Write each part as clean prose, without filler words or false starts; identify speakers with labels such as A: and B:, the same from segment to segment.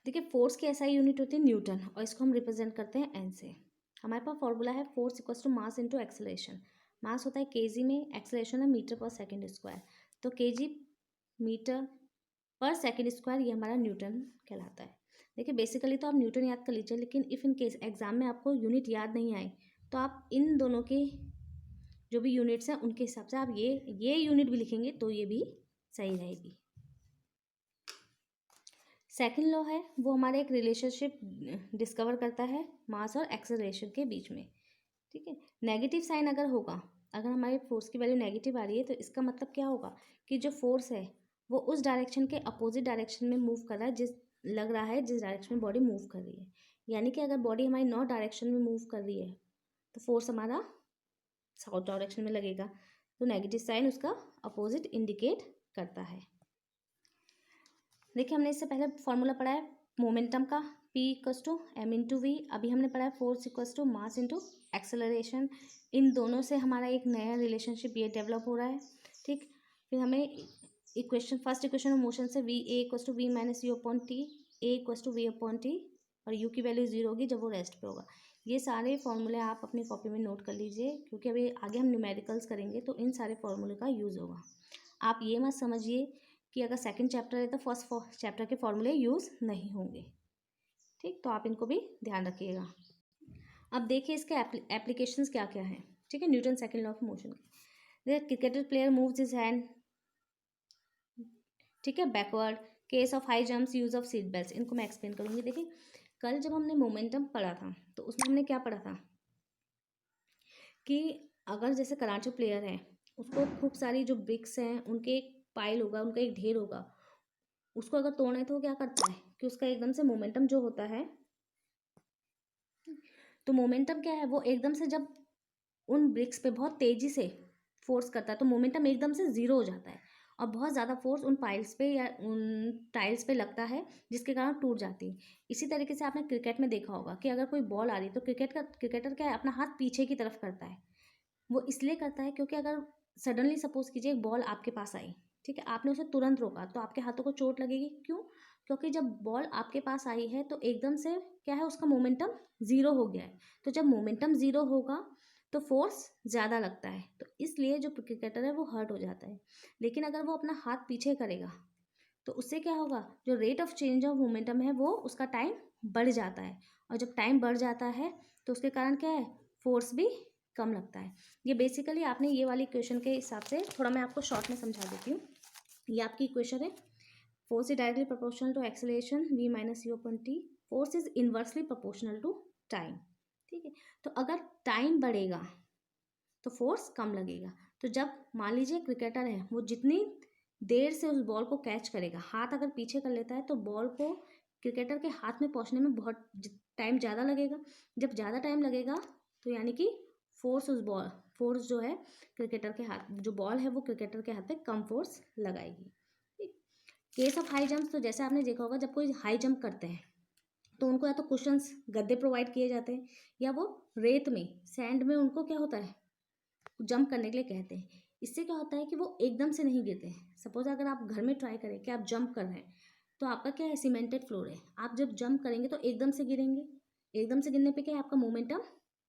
A: देखिए फोर्स की SI unit होती है न्यूटन और इसको हम रिप्रेजेंट करते हैं एन से। हमारे पास फॉर्मूला है force equals to mass into acceleration. Mass होता है केजी में, एक्सेलरेशन है मीटर पर सेकंड स्क्वायर। तो kg metre per second square ये हमारा न्यूटन कहलाता है। देखिए बेसिकली तो आप न्यूटन याद कर लीजिए, लेकिन इफ़ इन केस एग्जाम में आपको यूनिट याद नहीं आए तो आप इन दोनों के जो भी यूनिट्स हैं उनके हिसाब से आप ये यूनिट भी लिखेंगे तो ये भी सही रहेगी। सेकंड लॉ है वो हमारे एक रिलेशनशिप डिस्कवर करता है मास और एक्सेलरेशन के बीच में। ठीक है, नेगेटिव साइन अगर होगा, अगर हमारे फोर्स की वैल्यू नेगेटिव आ रही है तो इसका मतलब क्या होगा कि जो फोर्स है वो उस डायरेक्शन के अपोजिट डायरेक्शन में मूव कर रहा है जिस डायरेक्शन में बॉडी मूव कर रही है। यानी कि अगर बॉडी हमारी नॉर्थ डायरेक्शन में मूव कर रही है तो फोर्स हमारा साउथ डायरेक्शन में लगेगा, तो नेगेटिव साइन उसका अपोजिट इंडिकेट करता है। देखिए हमने इससे पहले फॉर्मूला पढ़ा है मोमेंटम का, P equals to m into v. अभी हमने पढ़ा है force equals to mass into acceleration. इन दोनों से हमारा एक नया रिलेशनशिप ये डेवलप हो रहा है। ठीक, फिर हमें फर्स्ट इक्वेशन ऑफ मोशन से V A equals to V minus U upon T, A equals to V upon T, और यू की वैल्यू 0 होगी जब वो रेस्ट पे होगा। ये सारे फॉर्मूले आप अपनी कॉपी में नोट कर लीजिए, क्योंकि अभी आगे हम न्यूमेरिकल्स करेंगे तो इन सारे फॉर्मूले का यूज़ होगा। आप ये मत समझिए कि अगर सेकंड चैप्टर है तो फर्स्ट चैप्टर के फॉर्मूले यूज़ नहीं होंगे। ठीक, तो आप इनको भी ध्यान रखिएगा। अब देखिए इसके एप्लीकेशंस क्या क्या हैं। ठीक है, Newton second law of motion के, cricketer player moves his hand, ठीक है, backward, case of high jumps, use of seat belt. इनको मैं एक्सप्लेन करूंगी। देखिए कल जब हमने मोमेंटम पढ़ा था तो उसमें हमने क्या पढ़ा था कि अगर जैसे कराटे प्लेयर हैं उसको खूब सारी जो ब्रिक्स हैं उनके एक पाइल होगा, उनका एक ढेर होगा, उसको अगर तोड़ना है तो वो क्या करता है कि उसका एकदम से मोमेंटम जो होता है, तो मोमेंटम क्या है वो एकदम से जब उन ब्रिक्स पे बहुत तेजी से फोर्स करता है तो मोमेंटम एकदम से ज़ीरो हो जाता है और बहुत ज़्यादा फोर्स उन पाइल्स पे या उन टाइल्स पे लगता है जिसके कारण टूट जाती है। इसी तरीके से आपने क्रिकेट में देखा होगा कि अगर कोई बॉल आ रही है तो क्रिकेटर क्या है अपना हाथ पीछे की तरफ करता है। वो इसलिए करता है क्योंकि अगर सडनली सपोज कीजिए एक बॉल आपके पास आई, ठीक है, आपने उसे तुरंत रोका तो आपके हाथों को चोट लगेगी। क्यों? क्योंकि जब बॉल आपके पास आई है तो एकदम से क्या है उसका मोमेंटम ज़ीरो हो गया है। तो जब मोमेंटम ज़ीरो होगा तो फोर्स ज़्यादा लगता है, तो इसलिए जो क्रिकेटर है वो हर्ट हो जाता है। लेकिन अगर वो अपना हाथ पीछे करेगा तो उससे क्या होगा, जो rate of change of momentum है वो उसका टाइम बढ़ जाता है, और जब टाइम बढ़ जाता है तो उसके कारण क्या है फोर्स भी कम लगता है। ये बेसिकली आपने ये वाली इक्वेशन के हिसाब से थोड़ा मैं आपको शॉर्ट में समझा देती हूँ। ये आपकी इक्वेशन है, force is directly proportional to acceleration v minus U upon T, force is inversely proportional to time. ठीक है, तो अगर टाइम बढ़ेगा तो फोर्स कम लगेगा। तो जब मान लीजिए क्रिकेटर है वो जितनी देर से उस बॉल को कैच करेगा, हाथ अगर पीछे कर लेता है तो बॉल को क्रिकेटर के हाथ में पहुंचने में बहुत टाइम ज़्यादा लगेगा। जब ज़्यादा टाइम लगेगा तो यानी कि फोर्स जो है क्रिकेटर के हाथ, जो बॉल है वो क्रिकेटर के हाथ पे कम फोर्स लगाएगी। केस ऑफ हाई जंप, तो जैसे आपने देखा होगा जब कोई हाई जंप करते हैं तो उनको या तो कुशंस गद्दे प्रोवाइड किए जाते हैं या वो रेत में सैंड में उनको क्या होता है जंप करने के लिए कहते हैं। इससे क्या होता है कि वो एकदम से नहीं गिरते हैं। सपोज अगर आप घर में ट्राई करें कि आप जंप कर रहे हैं तो आपका क्या है सीमेंटेड फ्लोर है, आप जब जंप करेंगे तो एकदम से गिरेंगे, एकदम से गिरने पे क्या है आपका मोमेंटम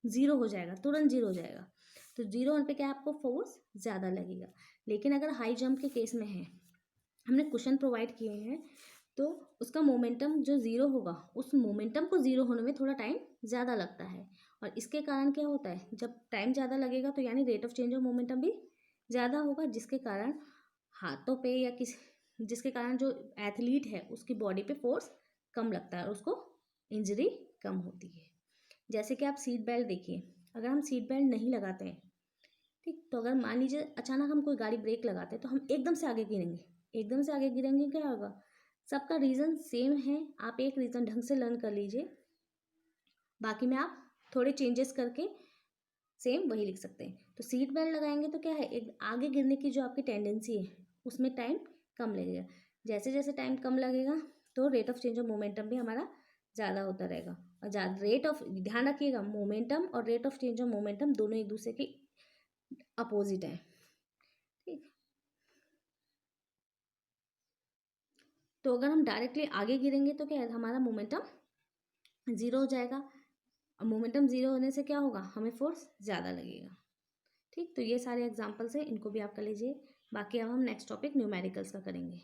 A: ज़ीरो हो जाएगा, तुरंत ज़ीरो हो जाएगा। तो ज़ीरो होने पे क्या है आपको फोर्स ज़्यादा लगेगा। लेकिन अगर हाई जंप के केस में है हमने कुशन प्रोवाइड किए हैं तो उसका मोमेंटम जो ज़ीरो होगा उस मोमेंटम को ज़ीरो होने में थोड़ा टाइम ज़्यादा लगता है, और इसके कारण क्या होता है जब टाइम ज़्यादा लगेगा तो यानी rate of change of momentum भी ज़्यादा होगा, जिसके कारण हाथों पे या जिसके कारण जो एथलीट है उसकी बॉडी पे फोर्स कम लगता है और उसको इंजरी कम होती है। जैसे कि आप सीट बेल्ट देखिए, अगर हम सीट बेल्ट नहीं लगाते हैं, ठीक, तो अगर मान लीजिए अचानक हम कोई गाड़ी ब्रेक लगाते हैं तो हम एकदम से आगे गिरेंगे, एकदम से आगे गिरेंगे क्या होगा, सबका रीज़न सेम है, आप एक रीज़न ढंग से लर्न कर लीजिए, बाकी में आप थोड़े चेंजेस करके सेम वही लिख सकते हैं। तो सीट बेल्ट लगाएंगे तो क्या है एक आगे गिरने की जो आपकी टेंडेंसी है उसमें टाइम कम लगेगा। जैसे जैसे टाइम कम लगेगा तो rate of change of momentum भी हमारा ज़्यादा होता रहेगा। और ध्यान रखिएगा मोमेंटम और rate of change of momentum दोनों एक दूसरे के अपोजिट है। ठीक, तो अगर हम डायरेक्टली आगे गिरेंगे तो क्या है, हमारा मोमेंटम ज़ीरो हो जाएगा। और मोमेंटम ज़ीरो होने से क्या होगा, हमें फोर्स ज़्यादा लगेगा। ठीक, तो ये सारे एग्जाम्पल्स हैं, इनको भी आप कर लीजिए। बाकी अब हम नेक्स्ट टॉपिक न्यूमेरिकल्स का करेंगे।